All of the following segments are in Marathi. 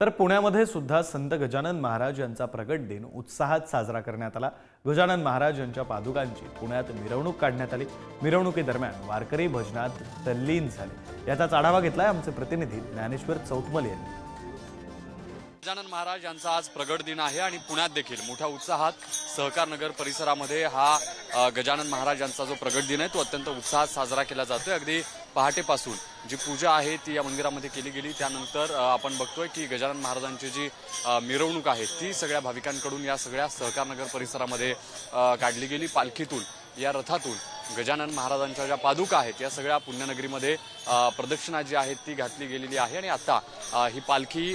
तर पुण्यामध्ये सुद्धा संत गजानन महाराज यांचा प्रगट दिन उत्साहात साजरा करण्यात आला। गजानन महाराज यांच्या पादुकांची पुण्यात मिरवणूक काढण्यात आली। मिरवणुकीदरम्यान वारकरी भजनात तल्लीन झाले। याचाच आढावा घेतलाय आमचे प्रतिनिधी ज्ञानेश्वर चौतमल यांनी। गजानन महाराज यांचा आज प्रगट दिन आहे आणि पुण्यात देखील मोठ्या उत्साहात सहकार नगर परिसरामध्ये हा गजानन महाराज यांचा जो प्रगट दिन आहे तो अत्यंत उत्साहात साजरा केला जातोय। अगदी पहाटेपासून जी पूजा आहे ती या मंदिरामध्ये केली गेली। त्यानंतर आपण बघतोय की गजानन महाराजांची जी मिरवणूक आहे ती सगळ्या भाविकांकडून या सगळ्या सहकार नगर परिसरामध्ये काढली गेली। पालखीतून या रथातून गजानन महाराजांच्या ज्या पादुका आहेत या सगळ्या पुण्यनगरीमध्ये प्रदक्षिणा जी आहे ती घातली गेलेली आहे आणि आता ही पालखी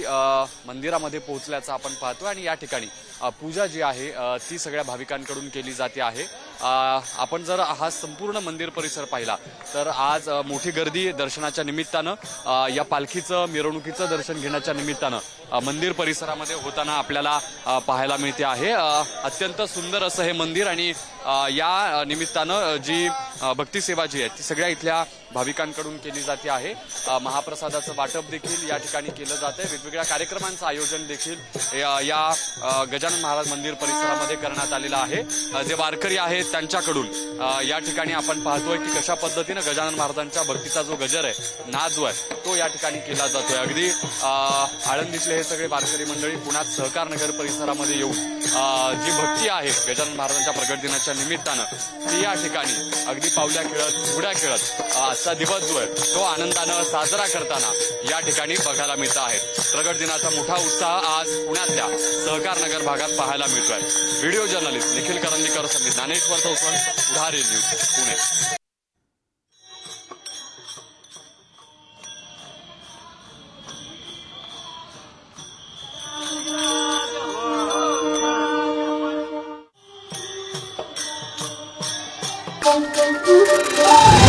मंदिरामध्ये पोहोचल्याचं आपण पाहतोय आणि या ठिकाणी पूजा जी आहे ती सगळ्या भाविकांकडून केली जाते आहे। आपण जर हा संपूर्ण मंदिर परिसर पाहिला तर आज मोठी गर्दी दर्शनाच्या निमित्तानं या पालखीचं मिरवणुकीचं दर्शन घेण्याच्या निमित्तानं मंदिर परिसरामध्ये होताना आपल्याला पाहायला मिळते आहे। अत्यंत सुंदर असं हे मंदिर आणि या निमित्तानं जी भक्ती सेवा जी आहे ती सगळ्या इथल्या भाविकांकडून केली जाते आहे। महाप्रसादाचं वाटप देखील या ठिकाणी केलं जातंय। वेगवेगळ्या कार्यक्रमांचं आयोजन देखील या गजानन महाराज मंदिर परिसरामध्ये करण्यात आलेलं आहे। जे वारकरी आहेत त्यांच्याकडून या ठिकाणी आपण पाहतोय की कशा पद्धतीनं गजानन महाराजांच्या भक्तीचा जो गजर आहे नाद जो आहे तो या ठिकाणी केला जातोय। अगदी आळंदीतले हे सगळे वारकरी मंडळी पुण्यात सहकार नगर परिसरामध्ये येऊन जी भक्ती आहे गजानन महाराजांच्या प्रगट दिनाच्या निमित्तानं ती या ठिकाणी अगदी पावल्या खेळत उड्या खेळत आजचा दिवस जो आहे तो आनंदानं साजरा करताना या ठिकाणी बघायला मिळत आहे। प्रगट दिनाचा मोठा उत्साह आज पुण्यातल्या सहकार नगर भागात पाहायला मिळतोय। व्हिडिओ जर्नलिस्ट निखिल करंदीकर समित Dnyaneshwar Chautmal, Pudhari news, Pune. Thank you.